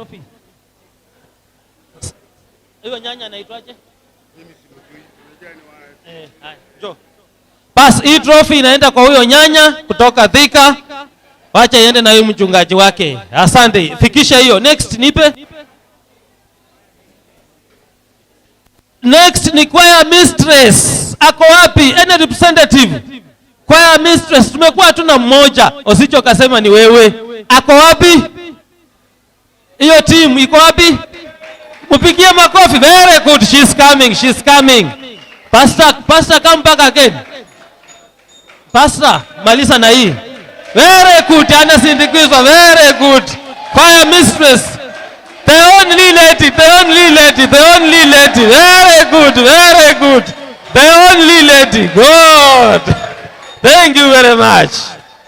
Huyo nyanya anaitwaje? Njoo. Bas, hii trophy inaenda kwa huyo nyanya kutoka Thika. Wacha iende na huyo mchungaji wake. Asante. Fikisha hiyo. Next nipe. Next ni choir mistress. Ako wapi? Any representative? Choir mistress. Tumekuwa hatuna mmoja. Usicho kasema ni wewe. Ako wapi? Hiyo team iko wapi? Mupigie makofi. Very good. She's coming. She's coming. Pastor come back again. Pastor, maliza na hii. Very good. Anasindikizwa. Very good. Choir mistress. The only lady. Very good. The only lady. Good. Thank you very much.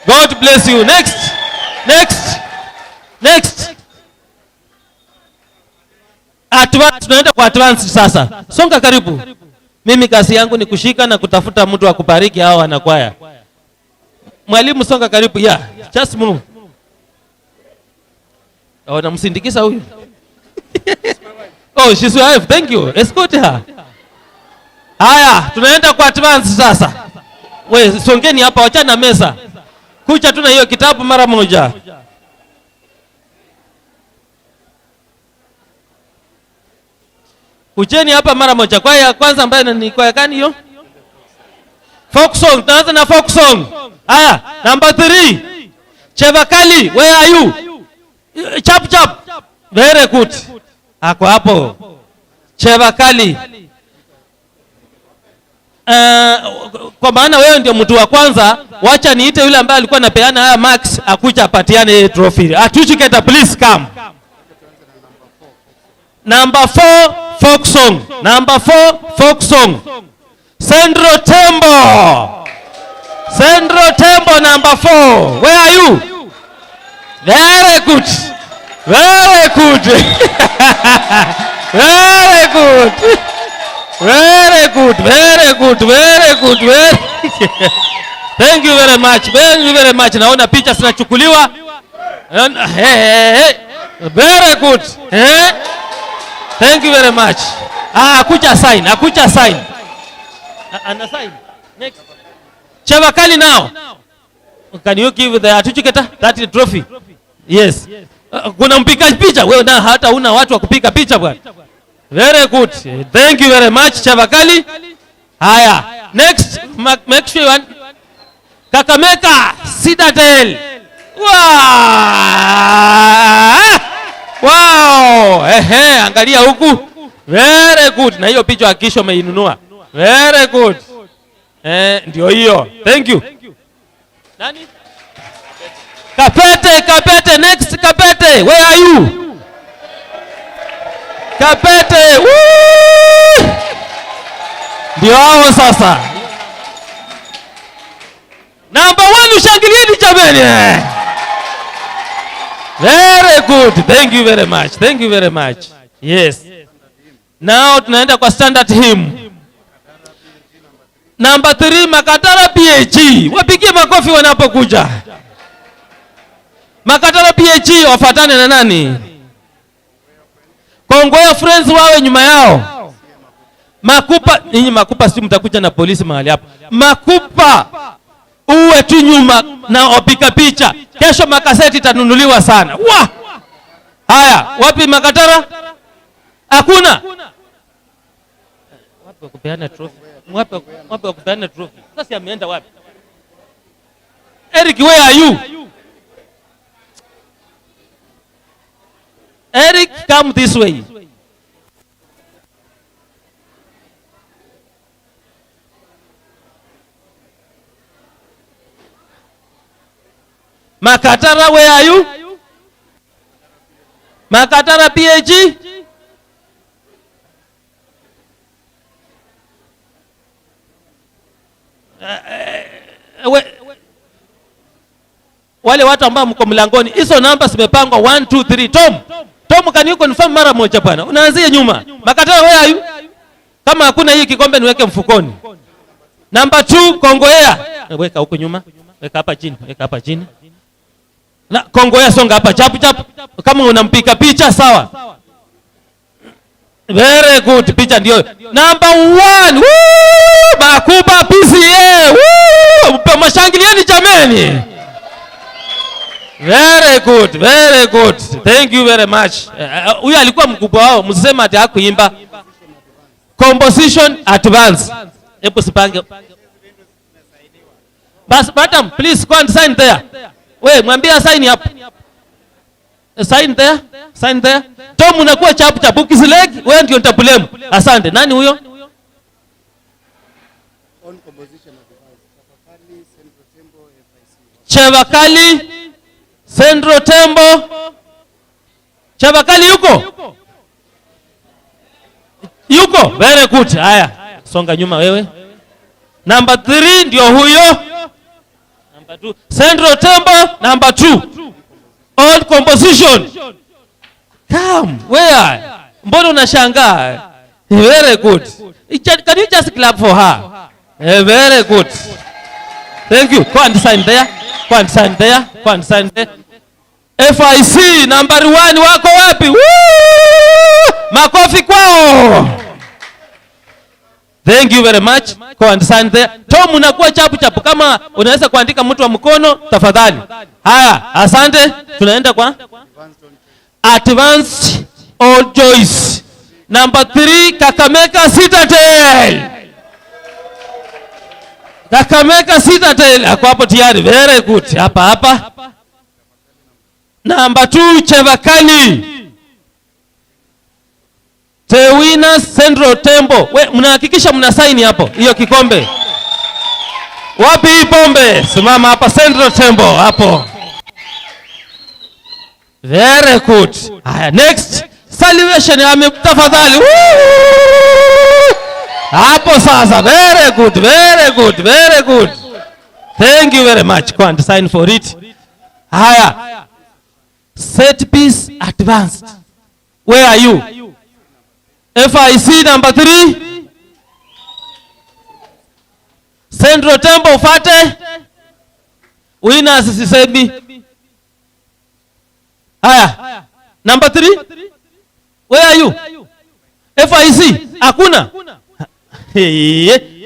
God bless you. Next. Tunaenda kwa advance sasa. Songa karibu. Mimi kazi yangu ni kushika na kutafuta mtu wa kubariki hao wanakwaya. Mwalimu songa karibu. Yeah, just move. Namsindikiza huyu. Oh, she's your wife. Thank you. Escort her. Haya, tunaenda kwa advance sasa. Wewe songeni hapa, wachana na meza. Kucha tu na hiyo kitabu mara moja. Kucheni hapa mara moja. Kwa ya kwanza ambayo ni kwa gani hiyo? Folk song. Tunaanza na folk song. Haya, number 3. Chevakali, where are you? Chap. Very good. Ako hapo. Chevakali. Kwa maana wewe ndio mtu wa kwanza, wacha niite yule ambaye alikuwa anapeana haya Max akuja apatiane trophy. Atuchiketa, please come. Number 4 folk song. Central Tembo number 4. Where are you? Very good. Very good. Thank you very much. Naona picha zinachukuliwa. Very good. Thank you very much. Akucha sign. Ana sign. Next. Chavakali now. Can you give the atuchiketa that trophy? Yes. Kuna mpika picha. Wewe na hata una watu wa kupiga picha bwana. Very good. Thank you very much Chavakali. Haya. Next, make sure you Kakamega Citadel. Wow. Angalia huku. Very good. Na hiyo picha hakisho umeinunua. Very good. Ndio hiyo. Thank you. Nani? Kapete. Next Kapete. Where are you? Kapete. Woo! Ndio hao sasa. Number 1 ushangilieni jamani. Very good. Thank you very much. Yes. Now tunaenda kwa standard hymn. Number 3 Makatara PAG. Wapigie makofi wanapokuja. Makatara PAG wafuatane na nani? Kongowea Friends wawe nyuma yao. Makupa, ninyi Makupa si mtakuja na polisi mahali hapa. Makupa uwe tu nyuma na opika picha. Kesho makaseti itanunuliwa sana. Wah! Haya, wapi Makatara? Hakuna. Wapi kupeana trophy? Wapi kupeana trophy? Sasa ameenda wapi? Eric, where are you? Eric, come this way. Makatara, where are you? Makatara PAG? Wale watu ambao mko mlangoni, hizo namba zimepangwa 1 2 3. Tom, can you confirm mara moja bwana? Unaanzia nyuma. Makatara, where are you? Kama hakuna hii kikombe niweke mfukoni. Number 2, Kongowea. Weka huko nyuma. Weka hapa chini. Na Kongowea, songa hapa chap. Kama unampika picha sawa. Very good, picha ndio. Number 1. Makupa PCA. Mashangilieni jameni. Very good. Thank you very much. Huyu alikuwa mkubwa wao, msisema ati hakuimba. Composition advance. Hebu sipange. Bas, madam, please go and sign there. Wewe mwambie sign hapo. Sign there. Tom, unakuwa chap ukisilegi, wewe ndio nitapulemu. Asante. Nani huyo? On composition advance. Chevakali Central Tembo. Chevakali yuko? Very good. Haya, songa nyuma wewe. Number 3 ndio huyo. Number 2 Central Tembo. Number 2 Old Composition. Come, where? Mbona unashangaa? Very good. Can you just clap for her? Very good. Thank you. Go and sign there. FIC number 1 wako wapi? Makofi kwao. Thank you very much. Go and sign there. Tom, unakuwa chapu. Kama unaweza kuandika mtu wa mkono tafadhali. Haya, asante. Tunaenda kwa Advanced Old Joyce. Number 3 Kakamega Citadel. Ako hapo tayari. Very good. Hapa. Number 2 Chevakali. Tewina Central Tembo. Mnahakikisha mna sign hapo hiyo kikombe. Wapi hii pombe? Simama hapa Central Tembo hapo. Very good. Haya, next salvation tafadhali. Hapo sasa. Very good. Thank you very much. Go and sign for it. Haya. Set piece advanced. Where are you? FIC number 3. Central Temple ufate. Winners sisemi. Haya. Number 3. Where are you? FIC. Hakuna.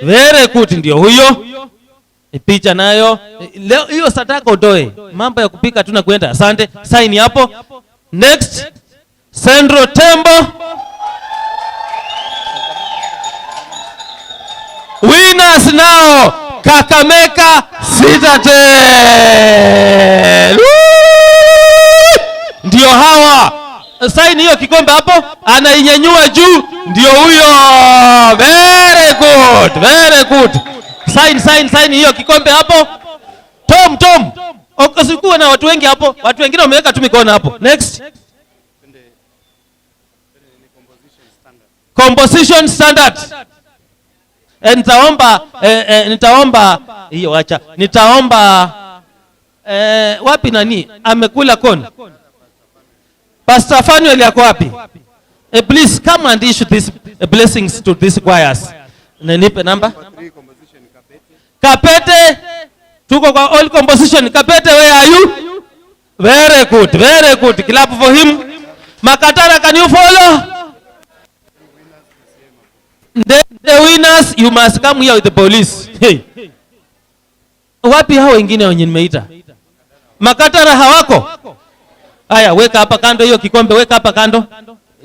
Very good, ndio huyo. Picha nayo. Leo hiyo sataka utoe. Mambo ya kupika tuna kwenda. Asante. Sign hapo. Next. Central Temple. Winners now. Kakamega Citadel. Ndio hawa. Sign hiyo kikombe hapo. Anainyanyua juu. Ndio huyo. Very good. Sign hiyo kikombe hapo. Tom. Ukasikuwa na watu wengi hapo. Watu wengine wameweka tu mikono hapo. Next. Composition standard. Nitaomba hiyo acha. Nitaomba wapi nani? Amekula kona. Pastor Fanuel yako wapi? Please come and issue these blessings to these choirs. Nipe namba. Kapete. Tuko kwa all composition. Kapete, where are you? Very good. Clap for him. Makatara, can you follow? The winners, you must come here with the police. Hey. Wapi hao wengine wenye nimeita? Makatara hawako? Haya, weka hapa kando hiyo kikombe, weka hapa kando.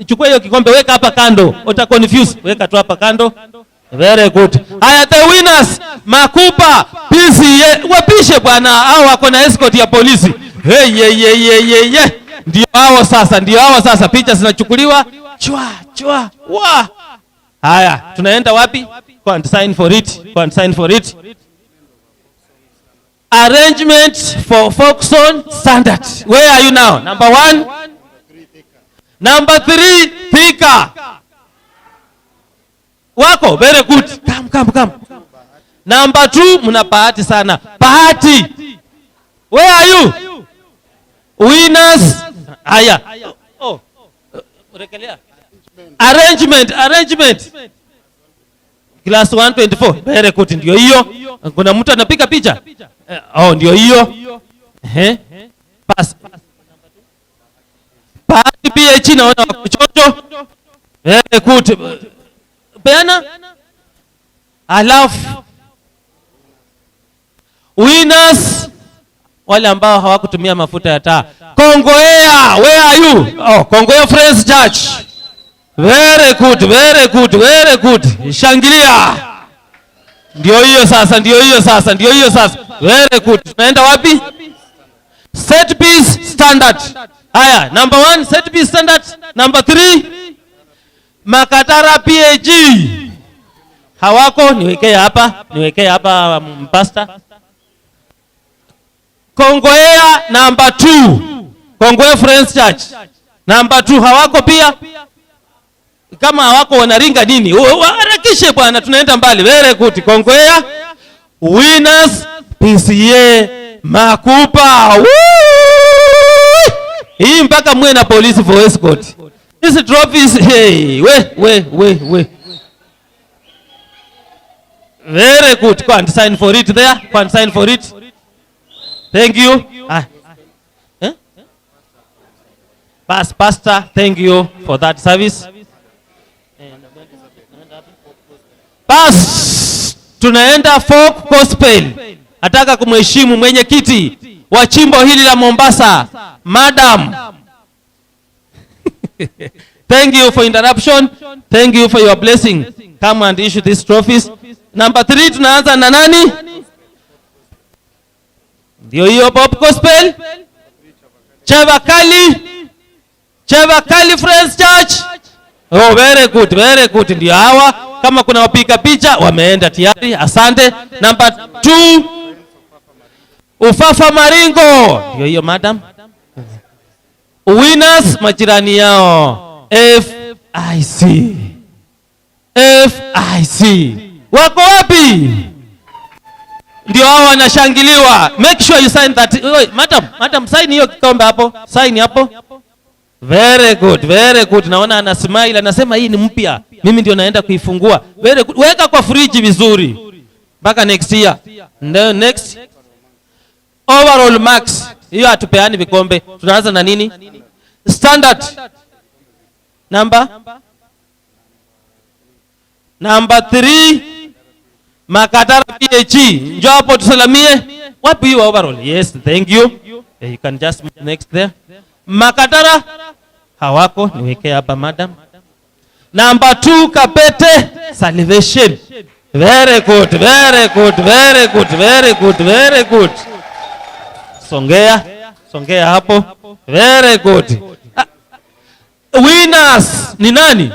Chukua hiyo kikombe, weka hapa kando. Uta confuse, weka tu hapa kando. Very good. Haya, the winners, Makupa, PCA, wapishe bwana, hao wako na escort ya polisi. Hey. Ndio hao sasa, picha zinachukuliwa. Chwa. Wa. Haya, tunaenda wapi? Go and sign for it. Arrangement for Folkestone standard. Where are you now? Number 1. Number 3, Thika. Wako, very good. Come. Number 2, mna bahati sana. Bahati. Where are you? Winners. Haya. Oh. Urekelea. Arrangement. Class 124. Very good, ndio hiyo. Kuna mtu anapiga picha? Ndio hiyo. Pass. Bahati PH naona kuchocho. Very good. Peana. Alafu winners wale ambao hawakutumia mafuta ya taa. Kongowea, where are you? Kongowea Friends Church. Very good. Shangilia. Ndio hiyo sasa. Very good. Tunaenda wapi? Set piece standard. Haya, number 1, set piece standard. Number 3, Makatara PAG. Hawako, niwekee hapa mpasta. Kongowea number 2. Kongowea Friends Church. Number 2 hawako pia. Kama hawako wanaringa nini? Harakishe bwana, tunaenda mbali. Very good. Kongowea winners PCA Makupa. Hii mpaka mwe na police for escort. This trophies, hey, we. Very good. Go and sign for it there. Thank you. Pastor, thank you for that service. Tunaenda folk gospel. Nataka kumheshimu mwenyekiti wa chimbo hili la Mombasa, Madam. Thank you for interruption. Thank you for your blessing. Come and issue these trophies. Number 3, tunaanza na nani? Ndio hiyo pop gospel. Chevakali Friends Church. Very good. Ndio hawa. Kama kuna wapiga picha wameenda tayari. Asante. Number 2, Ufafa Maringo. Ndio hiyo madam. Winners majirani yao. FIC. Wako wapi? Ndio hao wanashangiliwa. Make sure you sign that. Madam, sign hiyo kikombe hapo. Sign hapo. Very good. Naona ana smile, anasema hii ni mpya. Mimi ndio naenda kuifungua. Very good. Weka kwa fridge vizuri. Mpaka next year. Next. Overall marks. Hiyo hatupeani vikombe. Tunaanza na nini? Standard. Number 3, Makatara PAG. Njoo hapo tusalamie. Wapi hiyo overall? Yes, thank you. You can just move next there. Makatara hawako, niwekee hapa madam. Number 2, Kapete Salvation. Very good. Songea hapo. Very good. Winners ni nani?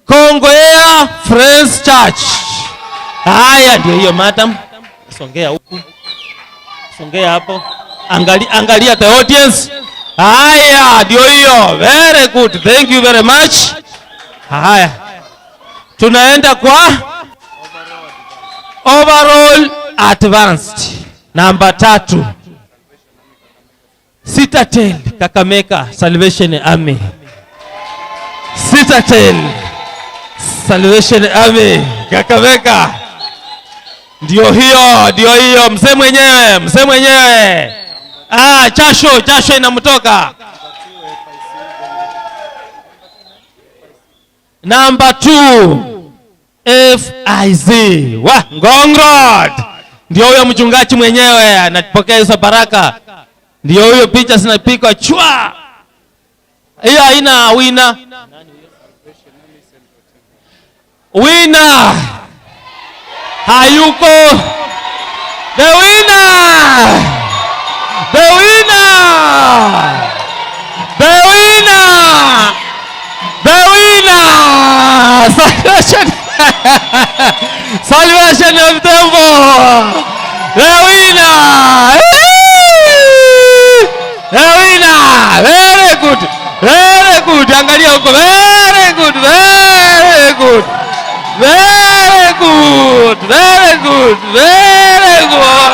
Kongowea Friends Church. Haya ndio hiyo madam. Songea huku. Songea hapo. Angalia the audience. Haya ndio hiyo. Very good. Thank you very much. Haya. Tunaenda kwa overall advanced. Number 3. Citadel Kakamega Salvation Army. Citadel Salvation Army Kakamega. Ndio hiyo. Msee mwenyewe. Jasho inamtoka. Number 2, FIZ wa Ngong Road. Ndio huyo mchungaji mwenyewe anapokea hizo baraka. Ndio huyo picha zinapigwa chwa. Hiyo haina winner. Winner hayuko. The winner. The winner. The winner. The winner. Salvation. Salvation of Temple. The winner. The winner. Very good. Very good. Angalia huko. Very good. Very good. Very good. Very good. Very good.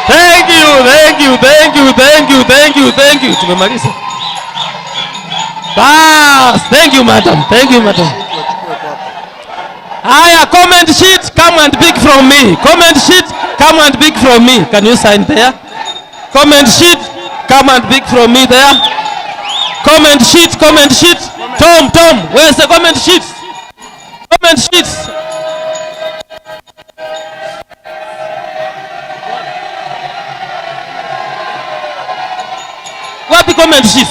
Thank you. Thank you. Thank you. Thank you. Thank you. Thank you. Tumemaliza. Bas. Thank you, madam. Thank you, madam. Haya, comment sheet, come and pick from me. Comment sheet, come and pick from me. Can you sign there? Comment sheet, come and pick from me there. Comment sheet, comment sheet. Tom, where's the comment sheet? Comment sheet. Wapi comment sheet?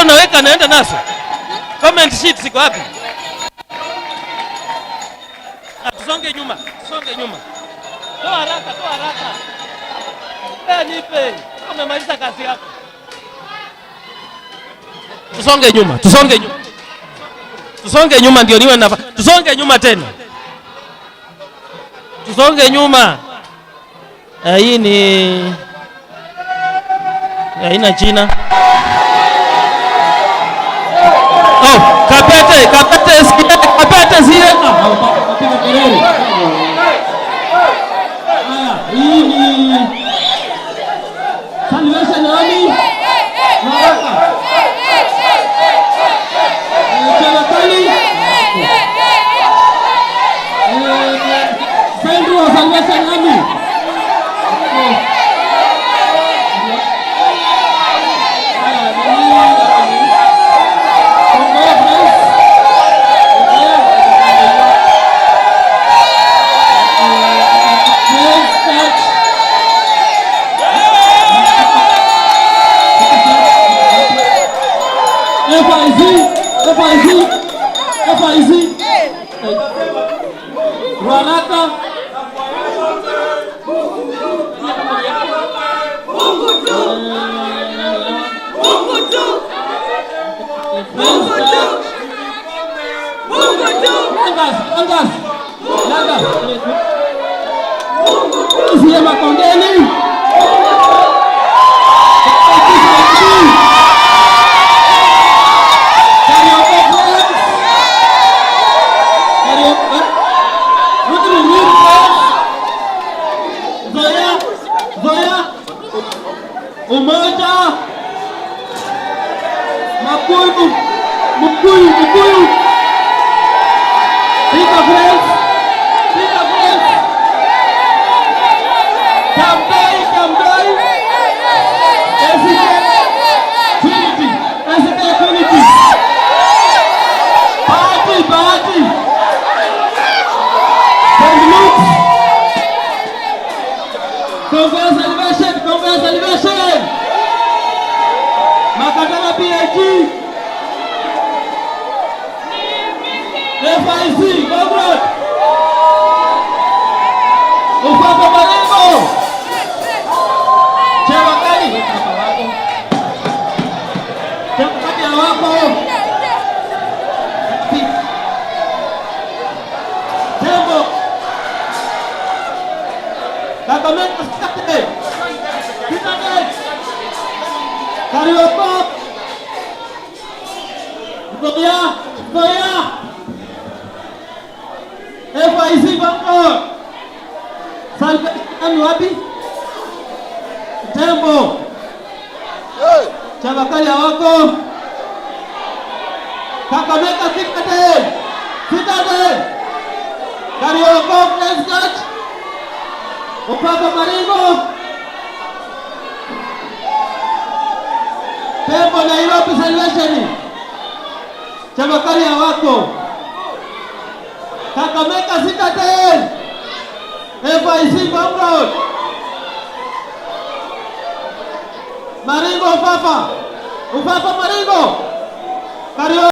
Unaweka naenda nazo. Comment sheet ziko wapi? Tusonge nyuma, tusonge nyuma. Toa haraka, toa haraka. Nipe. Umemaliza kazi yako. Tusonge nyuma, tusonge nyuma. Tusonge nyuma ndio niwe na. Tusonge nyuma tena. Tusonge nyuma. Hii ni haina jina. Oh, kapete zile. Hii ni Salvation Army. Chalakali. Central Salvation Army. FIZ Waraka Mukuyu Pika friends Kambai SK Trinity Party Kongowea Salvation Makatana PAG FIZ Congress Upapa Marengo Chewakali Chewakali ya wako Tembo Kakamega State Karioko Kongowea FIZ Bangor Salvation wapi? Tembo Chavakali wako Kakamega Citadel Karioko President Upapa Maringo Tembo Nairobi Salvation Chavakali wako Kakamega Citadel, FIC Bomb Maringo Ufafa, Maringo, Kario.